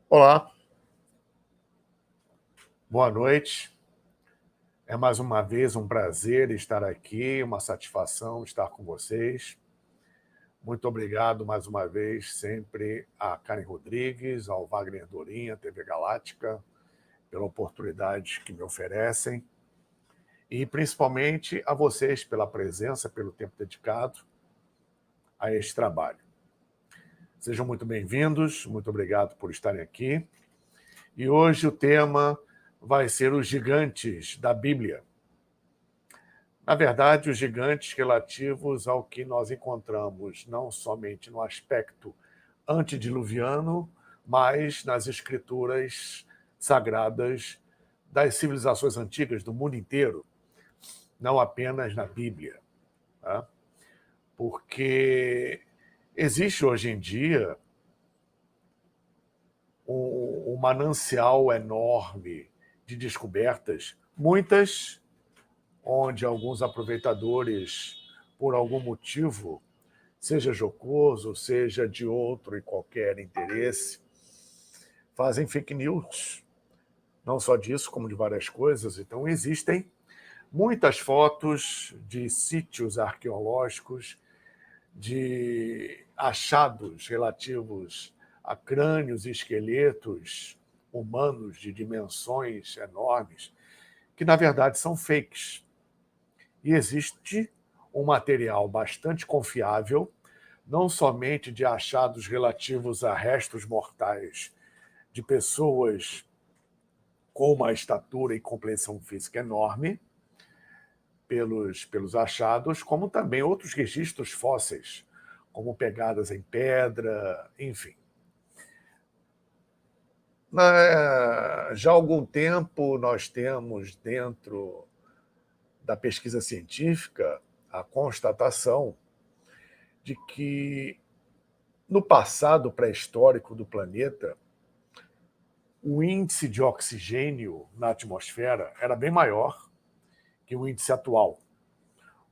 Olá, boa noite. É mais uma vez um prazer estar aqui, uma satisfação estar com vocês. Muito obrigado mais uma vez, sempre a Karen Rodrigues, ao Wagner Dorinha, TV Galáctica, pela oportunidade que me oferecem e principalmente a vocês pela presença, pelo tempo dedicado a este trabalho. Sejam muito bem-vindos, muito obrigado por estarem aqui. E hoje o tema vai ser os gigantes da Bíblia. Na verdade, os gigantes relativos ao que nós encontramos não somente no aspecto antediluviano, mas nas escrituras sagradas das civilizações antigas do mundo inteiro, não apenas na Bíblia. Tá? Porque existe hoje em dia um manancial enorme de descobertas, muitas onde alguns aproveitadores, por algum motivo, seja jocoso, seja de outro e qualquer interesse, fazem fake news, não só disso, como de várias coisas. Então, existem muitas fotos de sítios arqueológicos, de achados relativos a crânios e esqueletos humanos de dimensões enormes, que na verdade são fakes. E existe um material bastante confiável, não somente de achados relativos a restos mortais de pessoas com uma estatura e complexão física enorme, pelos achados, como também outros registros fósseis, como pegadas em pedra, enfim. Já há algum tempo nós temos dentro da pesquisa científica a constatação de que no passado pré-histórico do planeta, o índice de oxigênio na atmosfera era bem maior que o índice atual.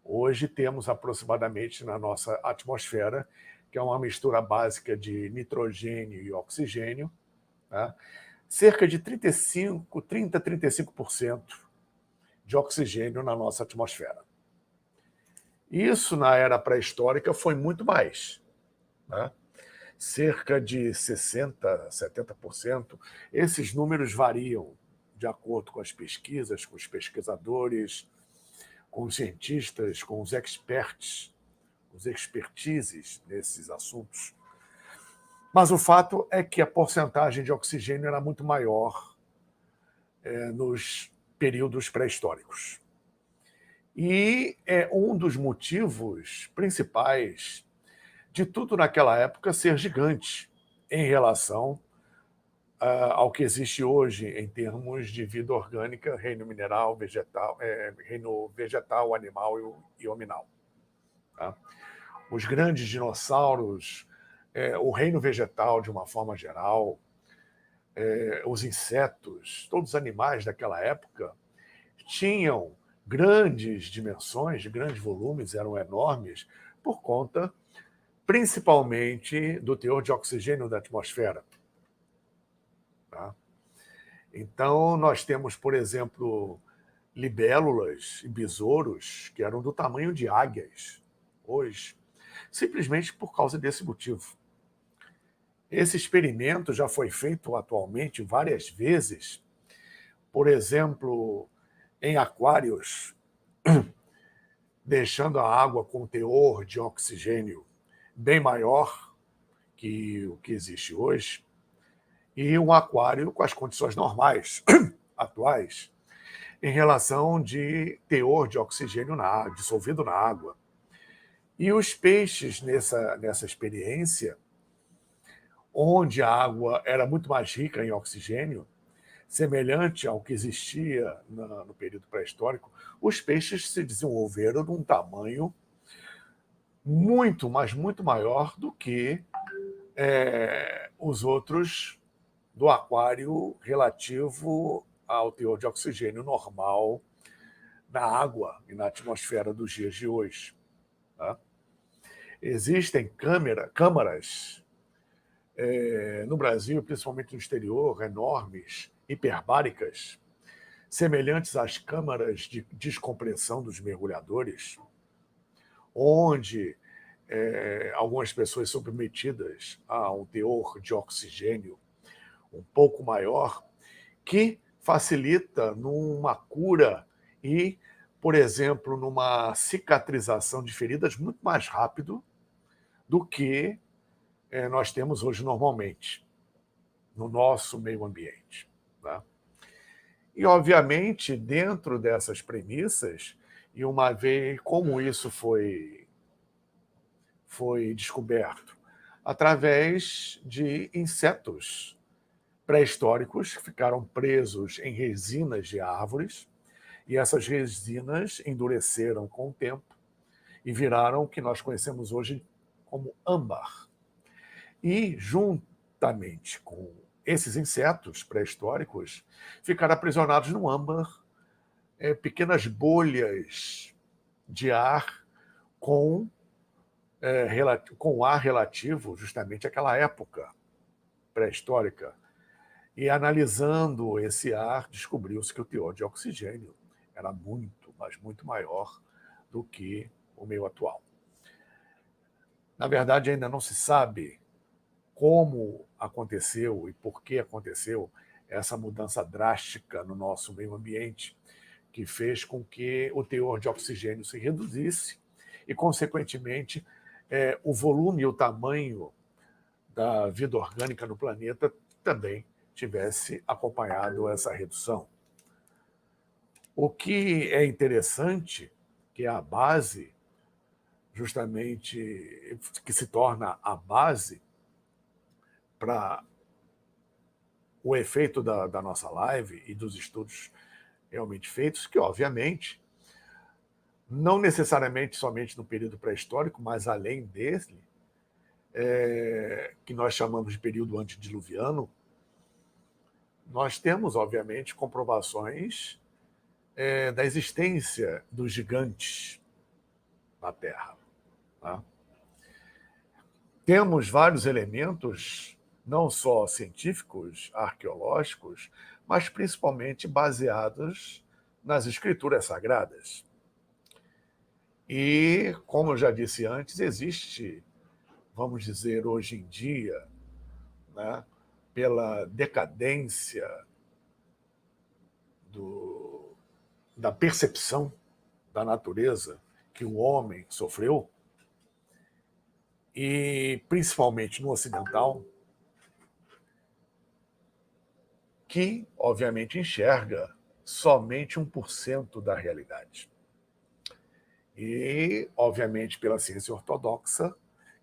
Hoje temos aproximadamente na nossa atmosfera, que é uma mistura básica de nitrogênio e oxigênio, tá? Cerca de 35% de oxigênio na nossa atmosfera. Isso, na era pré-histórica, foi muito mais. Né? Cerca de 60%, 70%. Esses números variam de acordo com as pesquisas, com os pesquisadores, com os cientistas, com os experts, os expertises nesses assuntos. Mas o fato é que a porcentagem de oxigênio era muito maior nos períodos pré-históricos. E é um dos motivos principais de tudo naquela época ser gigante em relação ao que existe hoje em termos de vida orgânica, reino mineral, vegetal, reino vegetal, animal e hominal. Tá? Os grandes dinossauros, o reino vegetal de uma forma geral, os insetos, todos os animais daquela época tinham grandes dimensões, grandes volumes, eram enormes, por conta principalmente do teor de oxigênio da atmosfera. Tá? Então, nós temos, por exemplo, libélulas e besouros que eram do tamanho de águias hoje, simplesmente por causa desse motivo. Esse experimento já foi feito atualmente várias vezes, por exemplo, em aquários, deixando a água com teor de oxigênio bem maior que o que existe hoje, e um aquário com as condições normais, atuais, em relação de teor de oxigênio dissolvido na água. E os peixes nessa experiência, onde a água era muito mais rica em oxigênio, semelhante ao que existia no período pré-histórico, os peixes se desenvolveram num tamanho muito, mas muito maior do que os outros do aquário relativo ao teor de oxigênio normal na água e na atmosfera dos dias de hoje. Tá? Existem câmaras no Brasil, principalmente no exterior, enormes, hiperbáricas, semelhantes às câmaras de descompressão dos mergulhadores, onde algumas pessoas submetidas a um teor de oxigênio um pouco maior, que facilita numa cura e, por exemplo, numa cicatrização de feridas muito mais rápido do que nós temos hoje normalmente no nosso meio ambiente. Tá? E, obviamente, dentro dessas premissas, e uma vez como isso foi descoberto? Através de insetos pré-históricos que ficaram presos em resinas de árvores, e essas resinas endureceram com o tempo e viraram o que nós conhecemos hoje como âmbar. E, juntamente com esses insetos pré-históricos, ficaram aprisionados no âmbar pequenas bolhas de ar com ar relativo justamente àquela época pré-histórica. E analisando esse ar, descobriu-se que o teor de oxigênio era muito, mas muito maior do que o meio atual. Na verdade, ainda não se sabe como aconteceu e por que aconteceu essa mudança drástica no nosso meio ambiente, que fez com que o teor de oxigênio se reduzisse e, consequentemente, o volume e o tamanho da vida orgânica no planeta também tivesse acompanhado essa redução. O que é interessante, que é a base, justamente, que se torna a base para o efeito da nossa live e dos estudos realmente feitos, que, obviamente, não necessariamente somente no período pré-histórico, mas além dele, que nós chamamos de período antediluviano, nós temos, obviamente, comprovações da existência dos gigantes na Terra. Tá? Temos vários elementos, não só científicos, arqueológicos, mas principalmente baseados nas escrituras sagradas. E, como eu já disse antes, existe, vamos dizer, hoje em dia, né, pela decadência da percepção da natureza que o homem sofreu, e principalmente no ocidental, que, obviamente, enxerga somente 1% da realidade. E, obviamente, pela ciência ortodoxa,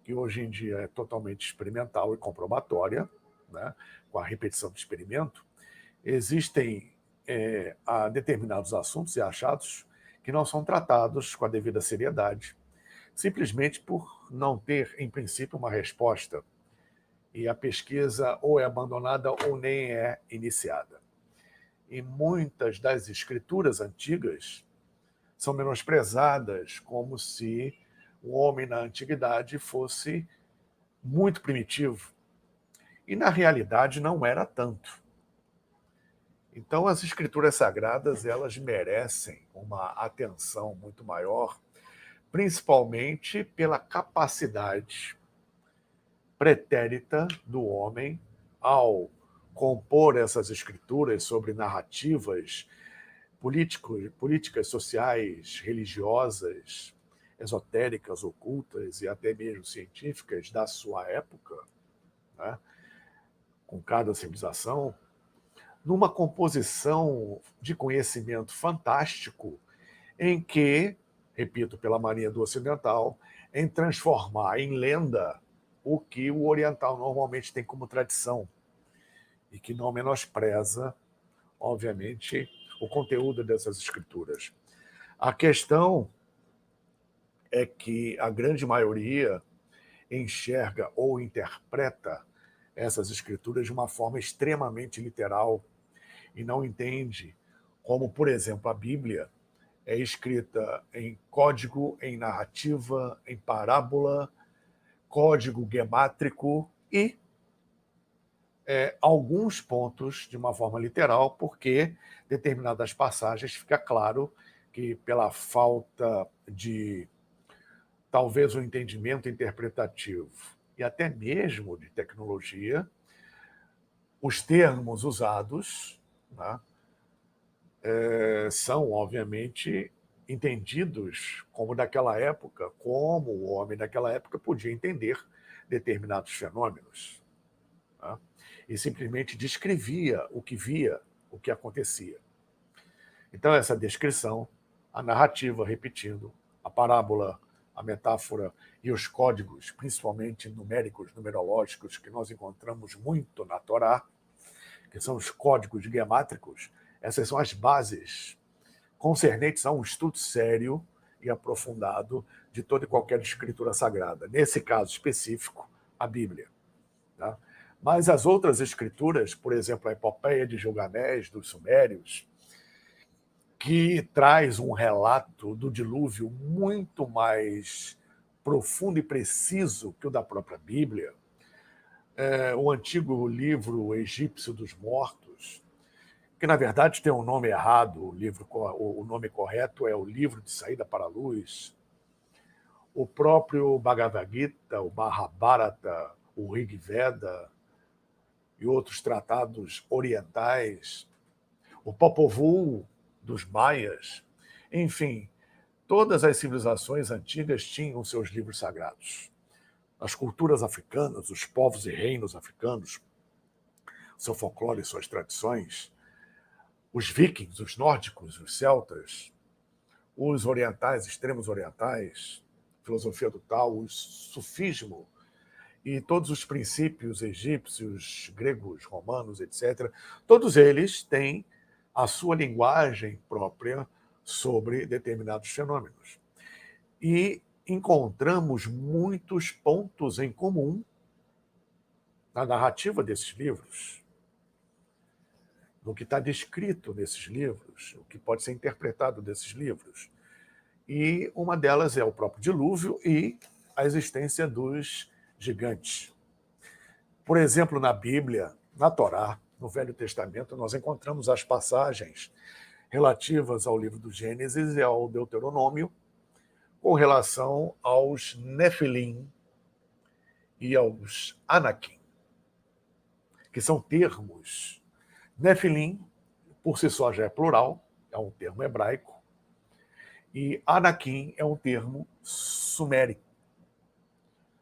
que hoje em dia é totalmente experimental e comprobatória, né, com a repetição do experimento, existem determinados assuntos e achados que não são tratados com a devida seriedade, simplesmente por não ter, em princípio, uma resposta. E a pesquisa ou é abandonada ou nem é iniciada. E muitas das escrituras antigas são menosprezadas como se o homem na antiguidade fosse muito primitivo. E, na realidade, não era tanto. Então, as escrituras sagradas, elas merecem uma atenção muito maior, principalmente pela capacidade pretérita do homem ao compor essas escrituras sobre narrativas políticas, sociais, religiosas, esotéricas, ocultas e até mesmo científicas da sua época, né, com cada civilização, numa composição de conhecimento fantástico em que, repito, pela mania do ocidental, em transformar em lenda o que o oriental normalmente tem como tradição e que não menospreza, obviamente, o conteúdo dessas escrituras. A questão é que a grande maioria enxerga ou interpreta essas escrituras de uma forma extremamente literal e não entende como, por exemplo, a Bíblia é escrita em código, em narrativa, em parábola, código gemátrico e alguns pontos de uma forma literal, porque determinadas passagens fica claro que, pela falta de talvez um entendimento interpretativo e até mesmo de tecnologia, os termos usados, né, são, obviamente, entendidos como daquela época, como o homem daquela época podia entender determinados fenômenos. Né, e simplesmente descrevia o que via, o que acontecia. Então, essa descrição, a narrativa, repetindo, a parábola, a metáfora e os códigos, principalmente numéricos, numerológicos, que nós encontramos muito na Torá, que são os códigos gemátricos, essas são as bases concernentes a um estudo sério e aprofundado de toda e qualquer escritura sagrada. Nesse caso específico, a Bíblia. Tá? Mas as outras escrituras, por exemplo, a Epopeia de Gilgamés, dos Sumérios, que traz um relato do dilúvio muito mais profundo e preciso que o da própria Bíblia, o antigo livro egípcio dos mortos, que na verdade tem um nome errado, o nome correto é o Livro de Saída para a Luz, o próprio Bhagavad Gita, o Mahabharata, o Rig Veda e outros tratados orientais, o Popol Vuh dos maias, enfim, todas as civilizações antigas tinham seus livros sagrados. As culturas africanas, os povos e reinos africanos, seu folclore e suas tradições, os vikings, os nórdicos, os celtas, os orientais, extremos orientais, filosofia do Tao, o sufismo e todos os princípios egípcios, gregos, romanos, etc., todos eles têm a sua linguagem própria sobre determinados fenômenos. E encontramos muitos pontos em comum na narrativa desses livros, no que está descrito nesses livros, o que pode ser interpretado desses livros. E uma delas é o próprio dilúvio e a existência dos gigantes. Por exemplo, na Bíblia, na Torá, no Velho Testamento, nós encontramos as passagens relativas ao livro do Gênesis e ao Deuteronômio, com relação aos Nefilim e aos Anakim, que são termos. Nefilim, por si só, já é plural, é um termo hebraico, e Anakim é um termo sumérico,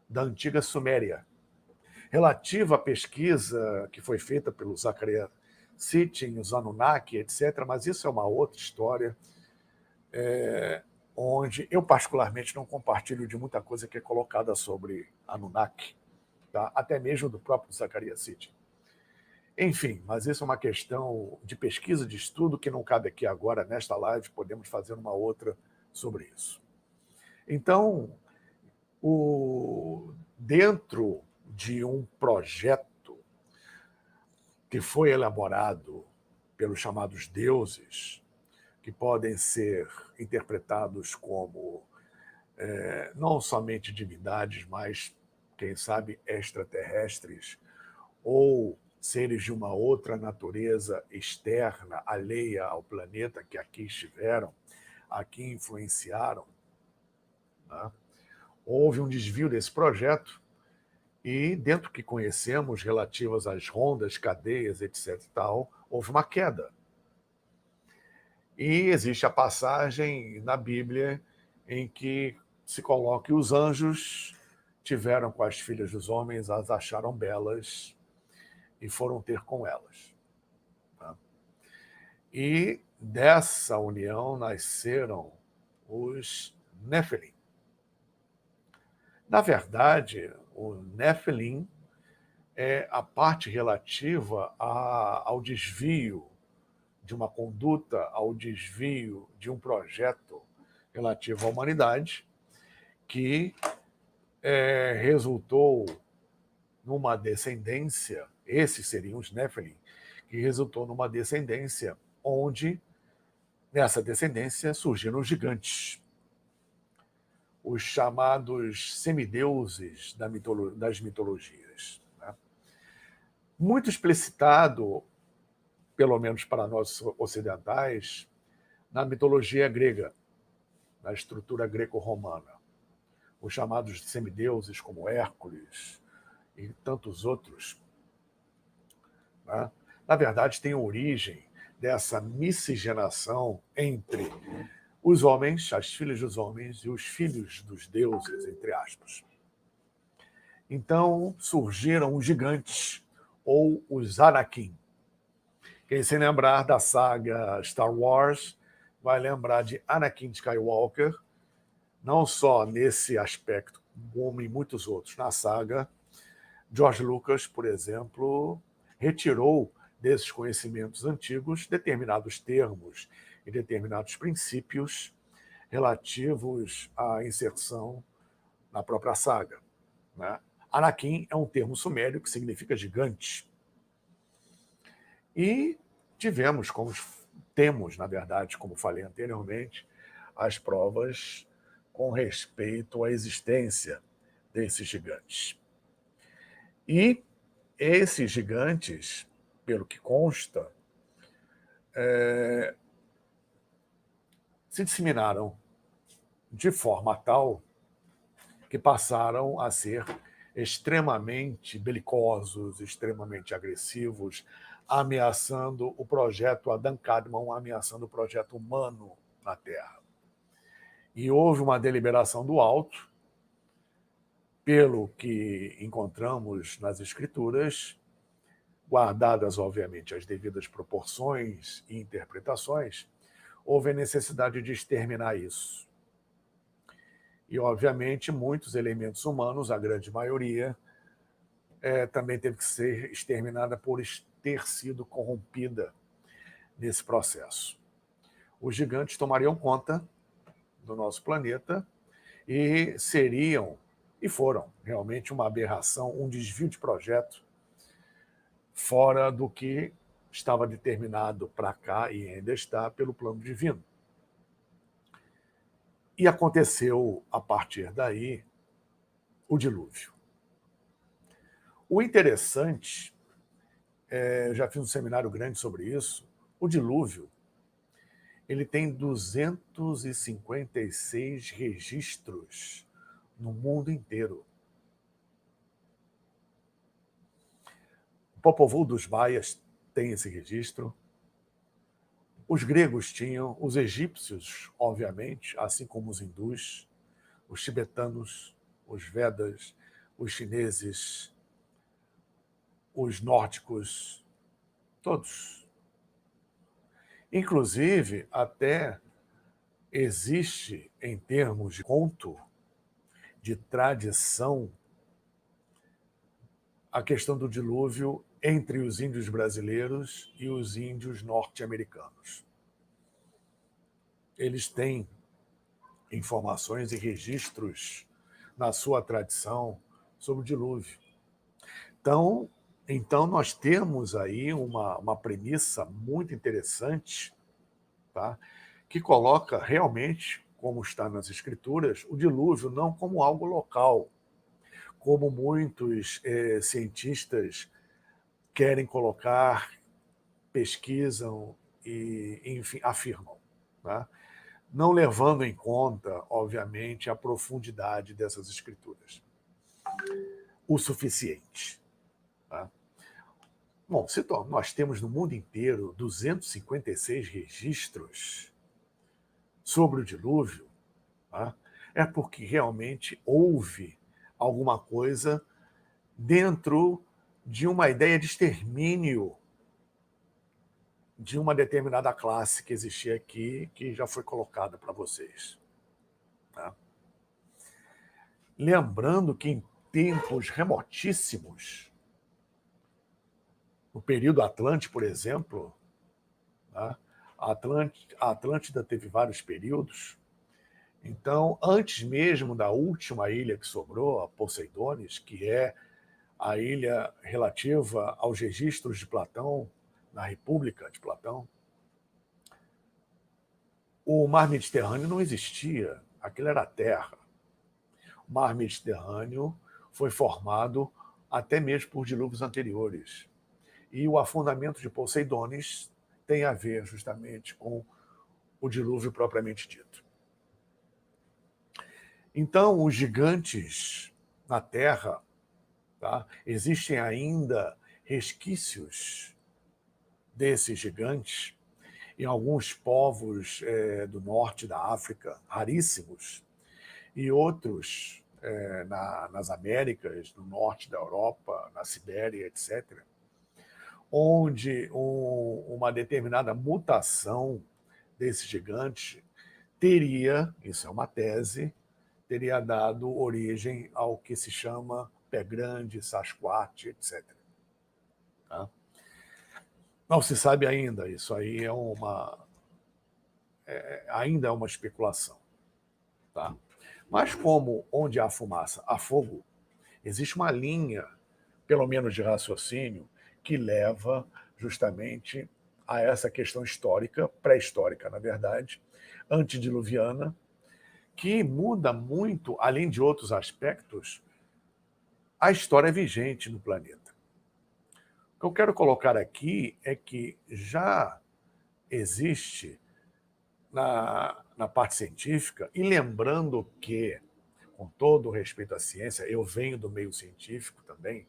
da antiga Suméria, relativa à pesquisa que foi feita pelo Zecharia Sitchin, os Anunnaki, etc., mas isso é uma outra história, onde eu particularmente não compartilho de muita coisa que é colocada sobre Anunnaki, tá? Até mesmo do próprio Zecharia Sitchin. Enfim, mas isso é uma questão de pesquisa, de estudo, que não cabe aqui agora, nesta live, podemos fazer uma outra sobre isso. Então, dentro de um projeto que foi elaborado pelos chamados deuses, que podem ser interpretados como não somente divindades, mas, quem sabe, extraterrestres, ou seres de uma outra natureza externa, alheia ao planeta, que aqui estiveram, aqui influenciaram. Né? Houve um desvio desse projeto e, dentro do que conhecemos, relativas às rondas, cadeias, etc. tal, houve uma queda. E existe a passagem na Bíblia em que se coloca que os anjos tiveram com as filhas dos homens, as acharam belas e foram ter com elas. Tá? E dessa união nasceram os Nefilim. Na verdade, o Nefilim é a parte relativa ao desvio de uma conduta, ao desvio de um projeto relativo à humanidade, que resultou numa descendência, esses seriam os Nefilim, que resultou numa descendência onde, nessa descendência, surgiram os gigantes, os chamados semideuses das mitologias. Né? muito explicitado, pelo menos para nós ocidentais, na mitologia grega, na estrutura greco-romana. Os chamados semideuses, como Hércules e tantos outros, né? Na verdade, tem origem dessa miscigenação entre os homens, as filhas dos homens e os filhos dos deuses, entre aspas. Então surgiram os gigantes, ou os Anakin. Quem se lembrar da saga Star Wars vai lembrar de Anakin Skywalker, não só nesse aspecto, como em muitos outros na saga. George Lucas, por exemplo, retirou desses conhecimentos antigos determinados termos e determinados princípios relativos à inserção na própria saga, né? Anakin é um termo sumério que significa gigante. E temos, na verdade, como falei anteriormente, as provas com respeito à existência desses gigantes. E esses gigantes, pelo que consta, se disseminaram de forma tal que passaram a ser extremamente belicosos, extremamente agressivos, ameaçando o projeto Adam Kadmon, ameaçando o projeto humano na Terra. E houve uma deliberação do alto, pelo que encontramos nas Escrituras, guardadas, obviamente, as devidas proporções e interpretações, houve a necessidade de exterminar isso. E, obviamente, muitos elementos humanos, a grande maioria, também teve que ser exterminada por ter sido corrompida nesse processo. Os gigantes tomariam conta do nosso planeta e foram realmente uma aberração, um desvio de projeto fora do que estava determinado para cá e ainda está pelo plano divino. E aconteceu, a partir daí, o dilúvio. O interessante, eu já fiz um seminário grande sobre isso, o dilúvio ele tem 256 registros no mundo inteiro. O Popol Vuh dos Maias tem esse registro. Os gregos tinham, os egípcios, obviamente, assim como os hindus, os tibetanos, os Vedas, os chineses, os nórdicos, todos. Inclusive, até existe, em termos de conto, de tradição, a questão do dilúvio entre os índios brasileiros e os índios norte-americanos. Eles têm informações e registros na sua tradição sobre o dilúvio. Então nós temos aí uma premissa muito interessante, tá? Que coloca realmente, como está nas Escrituras, o dilúvio não como algo local, como muitos cientistas querem colocar, pesquisam e, enfim, afirmam, tá? Não levando em conta, obviamente, a profundidade dessas Escrituras. O suficiente. Tá? Bom, nós temos no mundo inteiro 256 registros sobre o dilúvio, tá? É porque realmente houve alguma coisa dentro de uma ideia de extermínio de uma determinada classe que existia aqui, que já foi colocada para vocês. Tá? Lembrando que em tempos remotíssimos, no período Atlântico, por exemplo, tá? A Atlântida teve vários períodos. Então, antes mesmo da última ilha que sobrou, a Poseidones, que é a ilha relativa aos registros de Platão, na República de Platão, o mar Mediterrâneo não existia, aquilo era a terra. O mar Mediterrâneo foi formado até mesmo por dilúvios anteriores. E o afundamento de Poseidones tem a ver justamente com o dilúvio propriamente dito. Então, os gigantes na Terra, tá? Existem ainda resquícios desses gigantes em alguns povos do norte da África, raríssimos, e outros nas Américas, no norte da Europa, na Sibéria, etc., onde uma determinada mutação desse gigante teria, isso é uma tese, teria dado origem ao que se chama pé grande, Sasquatch, etc. Tá? Não se sabe ainda, isso aí ainda é uma especulação. Tá? Mas como onde há fumaça, há fogo, existe uma linha, pelo menos de raciocínio, que leva justamente a essa questão histórica, pré-histórica, na verdade, antediluviana, que muda muito, além de outros aspectos, a história vigente no planeta. O que eu quero colocar aqui é que já existe na parte científica, e lembrando que, com todo o respeito à ciência, eu venho do meio científico também,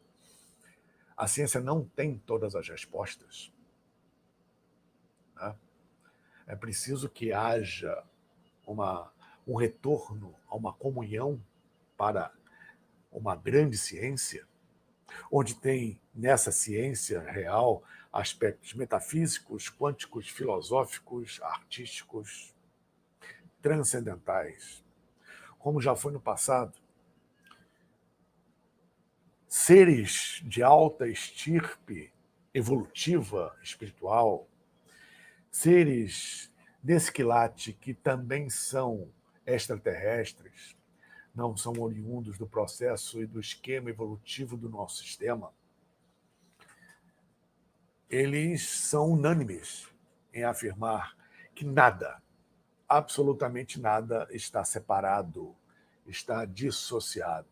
a ciência não tem todas as respostas. Né? É preciso que haja um retorno a uma comunhão para uma grande ciência, onde tem, nessa ciência real, aspectos metafísicos, quânticos, filosóficos, artísticos, transcendentais. Como já foi no passado, seres de alta estirpe evolutiva, espiritual, seres desse quilate que também são extraterrestres, não são oriundos do processo e do esquema evolutivo do nosso sistema, eles são unânimes em afirmar que nada, absolutamente nada, está separado, está dissociado.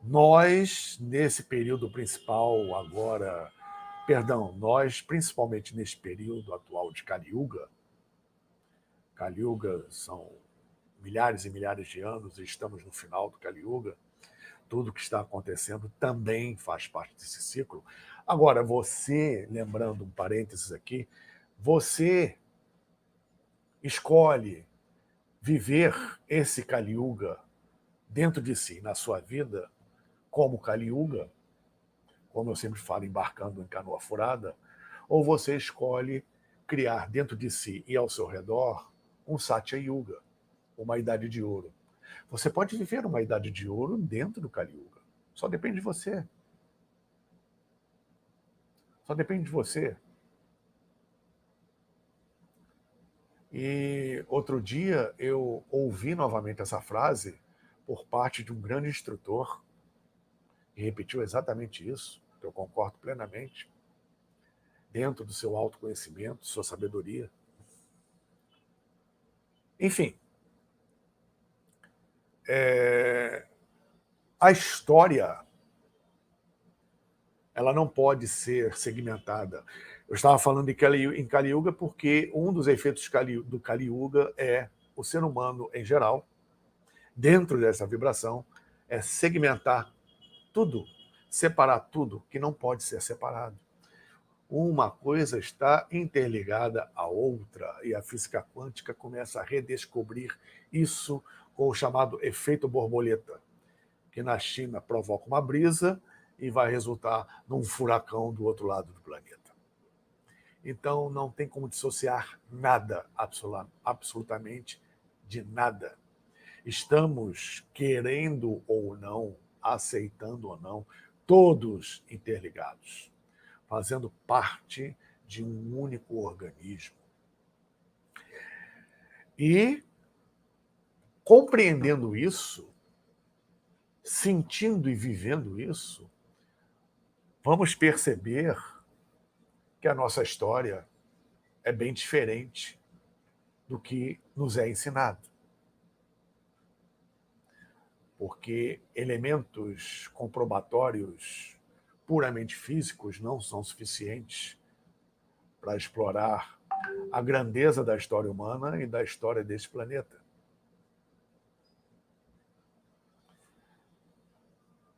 Nós, nesse período principal agora, nós, principalmente nesse período atual de Kali Yuga, Kali Yuga são milhares e milhares de anos e estamos no final do Kali Yuga, tudo que está acontecendo também faz parte desse ciclo. Agora, você, lembrando um parênteses aqui, você escolhe viver esse Kali Yuga dentro de si, na sua vida, como Kali Yuga, como eu sempre falo, embarcando em canoa furada, ou você escolhe criar dentro de si e ao seu redor um Satya Yuga, uma idade de ouro. Você pode viver uma idade de ouro dentro do Kali Yuga. Só depende de você. Só depende de você. E outro dia eu ouvi novamente essa frase por parte de um grande instrutor, que repetiu exatamente isso, que eu concordo plenamente, dentro do seu autoconhecimento, sua sabedoria. Enfim, a história ela não pode ser segmentada. Eu estava falando em Kali Yuga porque um dos efeitos do Kali Yuga é o ser humano em geral, dentro dessa vibração, é segmentar tudo, separar tudo que não pode ser separado. Uma coisa está interligada à outra e a física quântica começa a redescobrir isso com o chamado efeito borboleta, que na China provoca uma brisa e vai resultar num furacão do outro lado do planeta. Então não tem como dissociar nada, absolutamente de nada. Estamos querendo ou não, aceitando ou não, todos interligados, fazendo parte de um único organismo. E, compreendendo isso, sentindo e vivendo isso, vamos perceber que a nossa história é bem diferente do que nos é ensinado. Porque elementos comprobatórios puramente físicos não são suficientes para explorar a grandeza da história humana e da história desse planeta.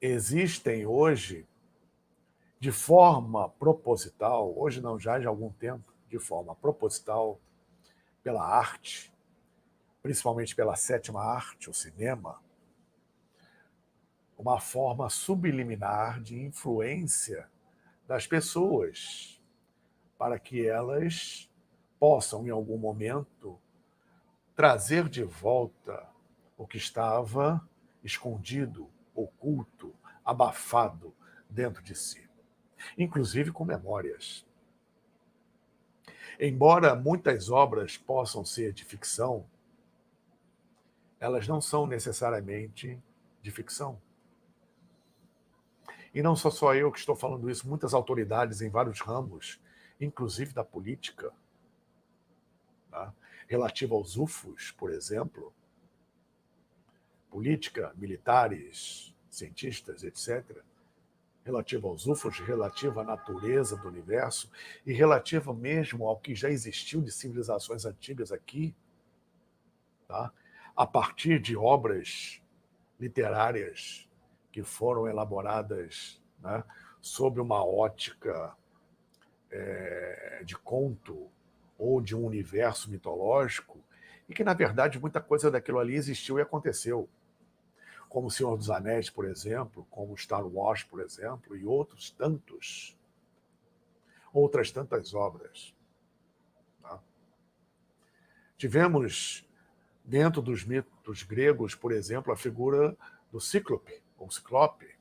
Existem hoje, de forma proposital, hoje não, já de algum tempo, de forma proposital, pela arte, principalmente pela sétima arte, o cinema, uma forma subliminar de influência das pessoas para que elas possam, em algum momento, trazer de volta o que estava escondido, oculto, abafado dentro de si, inclusive com memórias. Embora muitas obras possam ser de ficção, elas não são necessariamente de ficção. E não sou só eu que estou falando isso, muitas autoridades em vários ramos, inclusive da política, tá? Relativa aos UFOs, por exemplo, política, militares, cientistas, etc., relativa aos UFOs, relativa à natureza do universo e relativa mesmo ao que já existiu de civilizações antigas aqui, tá? A partir de obras literárias que foram elaboradas, né, sob uma ótica de conto ou de um universo mitológico, e que, na verdade, muita coisa daquilo ali existiu e aconteceu. Como O Senhor dos Anéis, por exemplo, como Star Wars, por exemplo, e outras tantas obras. Tá? Tivemos, dentro dos mitos gregos, por exemplo, a figura do Cíclope, ou Ciclope,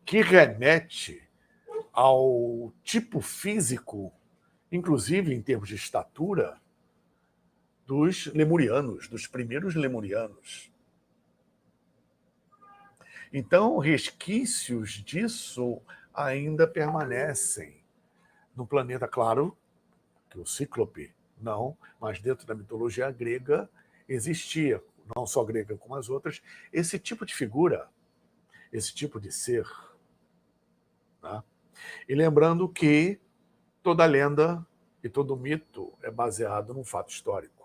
que remete ao tipo físico, inclusive em termos de estatura, dos lemurianos, dos primeiros lemurianos. Então, resquícios disso ainda permanecem no planeta. Claro que o Cíclope não, mas dentro da mitologia grega existia, não só grega como as outras, esse tipo de figura, esse tipo de ser. Tá? E lembrando que toda lenda e todo mito é baseado num fato histórico.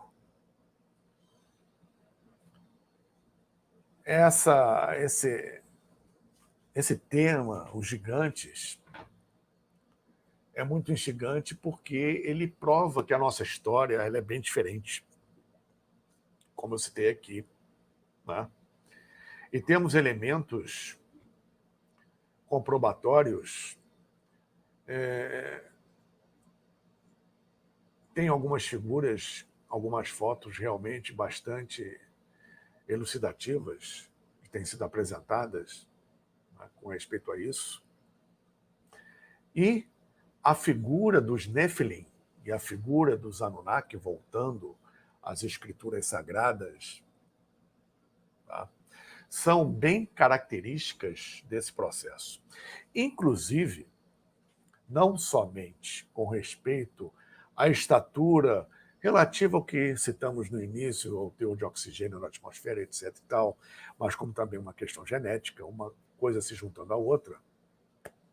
Esse tema, os gigantes, é muito instigante porque ele prova que a nossa história ela é bem diferente, como eu citei aqui. Né? E temos elementos comprobatórios. Tem algumas figuras, algumas fotos realmente bastante elucidativas que têm sido apresentadas, né, com respeito a isso. E a figura dos Nephilim e a figura dos Anunnaki, voltando às escrituras sagradas, tá, são bem características desse processo. Inclusive, não somente com respeito à estatura relativa ao que citamos no início, ao teor de oxigênio na atmosfera, etc. e tal, mas como também uma questão genética, uma coisa se juntando à outra,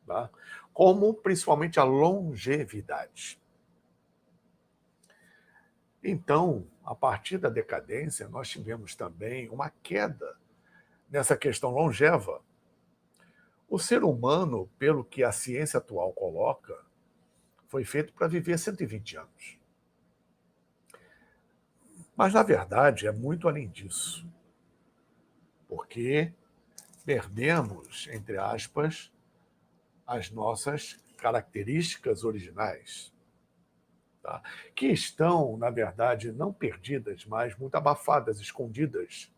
tá? Como principalmente a longevidade. Então, a partir da decadência, nós tivemos também uma queda nessa questão longeva. O ser humano, pelo que a ciência atual coloca, foi feito para viver 120 anos. Mas, na verdade, é muito além disso. Porque perdemos, entre aspas, as nossas características originais, tá? Que estão, na verdade, não perdidas, mas muito abafadas, escondidas,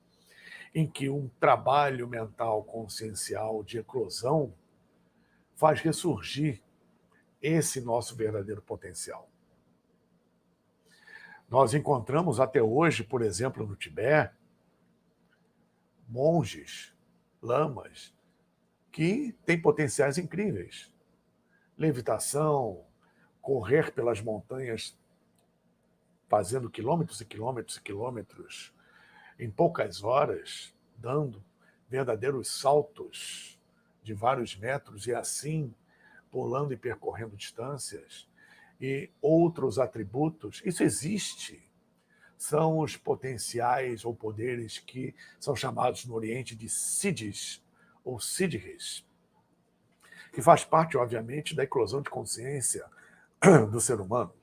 em que um trabalho mental consciencial de eclosão faz ressurgir esse nosso verdadeiro potencial. Nós encontramos até hoje, por exemplo, no Tibete, monges, lamas, que têm potenciais incríveis. Levitação, correr pelas montanhas fazendo quilômetros e quilômetros e quilômetros em poucas horas, dando verdadeiros saltos de vários metros e assim pulando e percorrendo distâncias, e outros atributos, isso existe. São os potenciais ou poderes que são chamados no Oriente de siddhis ou siddhis, que faz parte, obviamente, da eclosão de consciência do ser humano,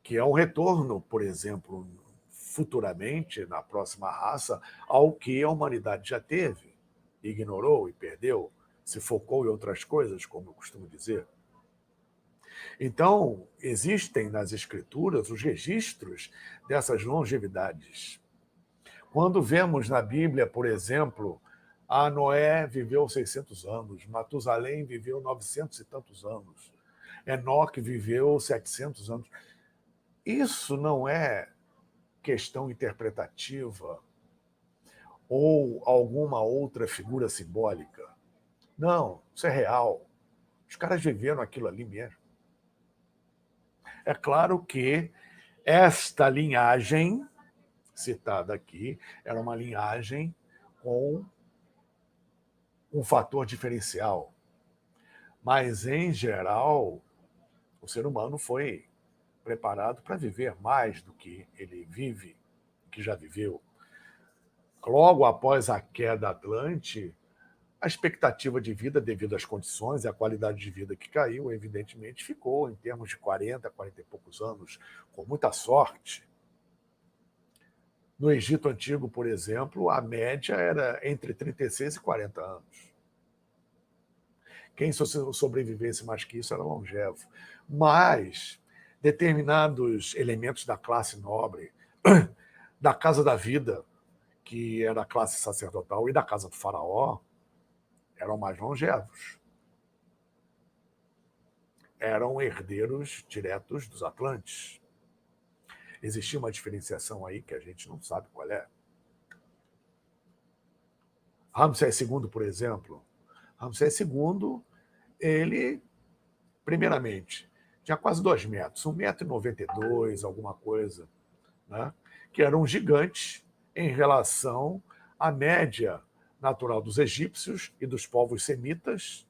que é um retorno, por exemplo, futuramente, na próxima raça, ao que a humanidade já teve, ignorou e perdeu, se focou em outras coisas, como eu costumo dizer. Então, existem nas escrituras os registros dessas longevidades. Quando vemos na Bíblia, por exemplo, a Noé viveu 600 anos, Matusalém viveu 900 e tantos anos, Enoque viveu 700 anos. Isso não é questão interpretativa ou alguma outra figura simbólica. Não, isso é real. Os caras viveram aquilo ali mesmo. É claro que esta linhagem citada aqui era uma linhagem com um fator diferencial. Mas, em geral, o ser humano foi preparado para viver mais do que ele vive, que já viveu. Logo após a queda Atlante, a expectativa de vida, devido às condições e à qualidade de vida que caiu, evidentemente ficou em termos de 40, 40 e poucos anos, com muita sorte. No Egito Antigo, por exemplo, a média era entre 36 e 40 anos. Quem sobrevivesse mais que isso era longevo. Mas determinados elementos da classe nobre, da Casa da Vida, que era a classe sacerdotal, e da Casa do Faraó, eram mais longevos. Eram herdeiros diretos dos Atlantes. Existia uma diferenciação aí que a gente não sabe qual é. Ramsés II, por exemplo. Ramsés II, ele, primeiramente, tinha quase 2 metros, 1,92 m, alguma coisa, né? Que era um gigante em relação à média natural dos egípcios e dos povos semitas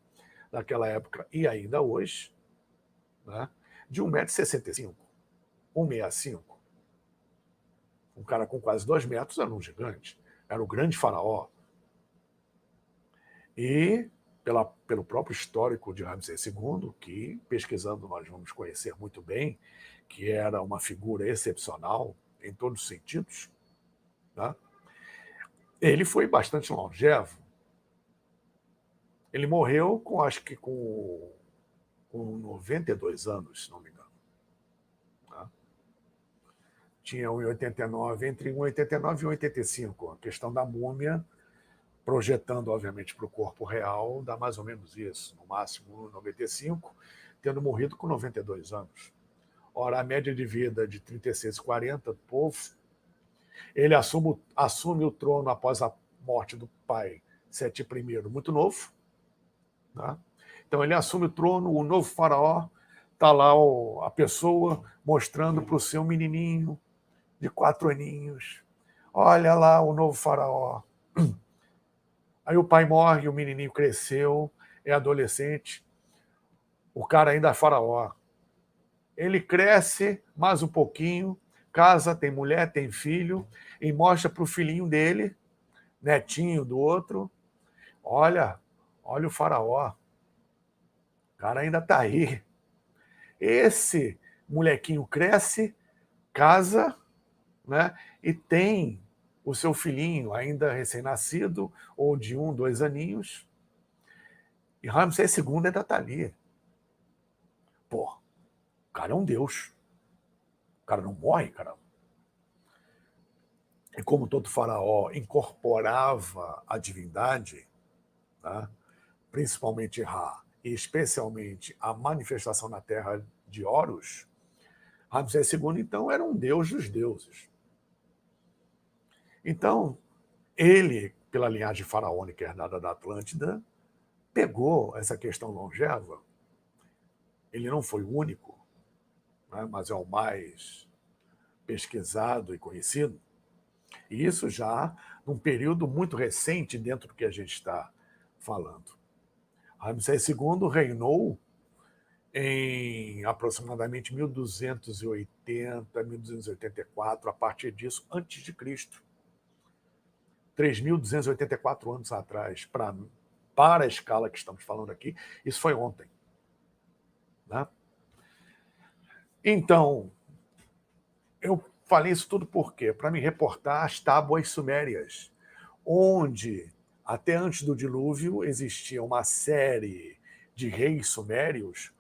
daquela época e ainda hoje, né? De 1,65 m, 1,65 m. Um cara com quase 2 metros era um gigante, era o grande faraó. E pelo próprio histórico de Ramsés II, que, pesquisando, nós vamos conhecer muito bem, que era uma figura excepcional em todos os sentidos, né? Ele foi bastante longevo. Ele morreu acho que com 92 anos, se não me engano. Né? Tinha 1,89, entre 1,89 e 1,85. A questão da múmia, projetando, obviamente, para o corpo real, dá mais ou menos isso, no máximo 95, tendo morrido com 92 anos. Ora, a média de vida de 36 e 40 do povo, ele assume o trono após a morte do pai Seti I, muito novo. Né? Então ele assume o trono, o novo faraó, está lá a pessoa mostrando para o seu menininho de 4 aninhos, olha lá o novo faraó. Aí o pai morre, o menininho cresceu, é adolescente, o cara ainda é faraó. Ele cresce mais um pouquinho, casa, tem mulher, tem filho, e mostra para o filhinho dele, netinho do outro, olha o faraó, o cara ainda está aí. Esse molequinho cresce, casa, né, e tem o seu filhinho ainda recém-nascido, ou de 1, 2 aninhos, e Ramsés II ainda está ali. Pô, o cara é um deus. O cara não morre, caramba. E como todo faraó incorporava a divindade, tá? Principalmente Ra, e especialmente a manifestação na terra de Horus, Ramsés II, então, era um deus dos deuses. Então, ele, pela linhagem faraônica herdada da Atlântida, pegou essa questão longeva. Ele não foi o único, né, mas é o mais pesquisado e conhecido. E isso já num período muito recente dentro do que a gente está falando. Ramsés II reinou em aproximadamente 1280, 1284, a partir disso, antes de Cristo. 3.284 anos atrás, para a escala que estamos falando aqui, isso foi ontem. Né? Então, eu falei isso tudo por quê? Para me reportar às tábuas sumérias, onde, até antes do dilúvio, existia uma série de reis sumérios,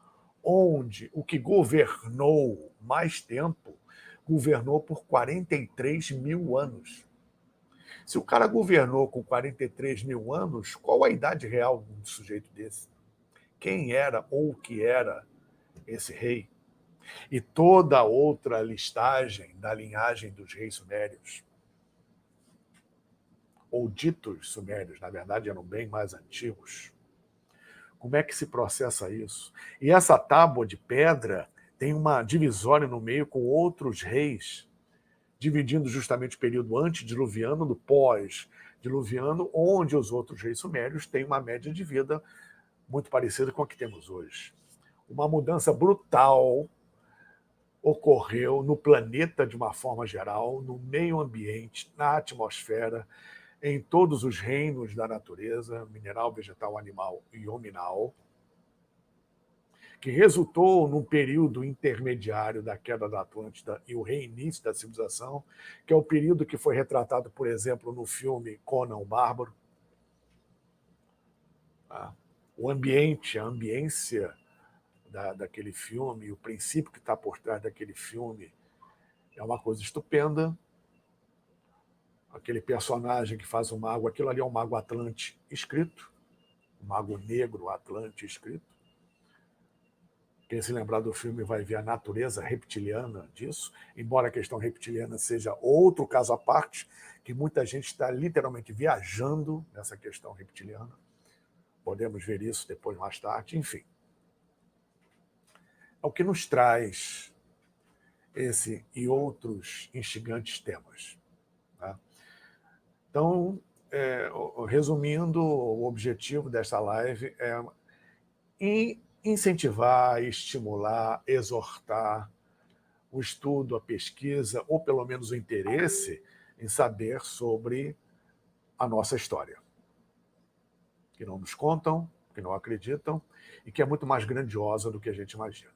onde o que governou mais tempo, governou por 43 mil anos. Se o cara governou com 43 mil anos, qual a idade real de um sujeito desse? Quem era ou o que era esse rei? E toda a outra listagem da linhagem dos reis sumérios, ou ditos sumérios, na verdade eram bem mais antigos. Como é que se processa isso? E essa tábua de pedra tem uma divisória no meio com outros reis, dividindo justamente o período antediluviano do pós-diluviano, onde os outros reis sumérios têm uma média de vida muito parecida com a que temos hoje. Uma mudança brutal ocorreu no planeta de uma forma geral, no meio ambiente, na atmosfera, em todos os reinos da natureza, mineral, vegetal, animal e hominal, que resultou num período intermediário da queda da Atlântida e o reinício da civilização, que é o período que foi retratado, por exemplo, no filme Conan o Bárbaro. O ambiente, a ambiência daquele filme, o princípio que está por trás daquele filme é uma coisa estupenda. Aquele personagem que faz o mago, aquilo ali é um mago Atlante escrito, um mago negro Atlante escrito. Quem se lembrar do filme vai ver a natureza reptiliana disso, embora a questão reptiliana seja outro caso à parte, que muita gente está literalmente viajando nessa questão reptiliana. Podemos ver isso depois, mais tarde, enfim. É o que nos traz esse e outros instigantes temas. Tá? Então, resumindo, o objetivo desta live é incentivar, estimular, exortar o estudo, a pesquisa, ou pelo menos o interesse em saber sobre a nossa história. Que não nos contam, que não acreditam, e que é muito mais grandiosa do que a gente imagina.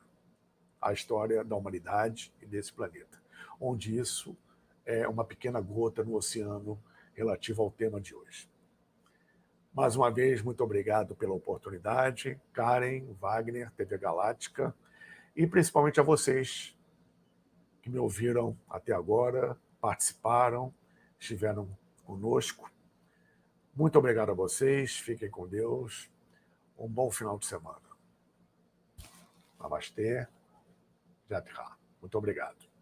A história da humanidade e desse planeta, onde isso é uma pequena gota no oceano relativo ao tema de hoje. Mais uma vez, muito obrigado pela oportunidade, Karen, Wagner, TV Galáctica, e principalmente a vocês que me ouviram até agora, participaram, estiveram conosco. Muito obrigado a vocês, fiquem com Deus, um bom final de semana. Namastê, Jat Ra. Muito obrigado.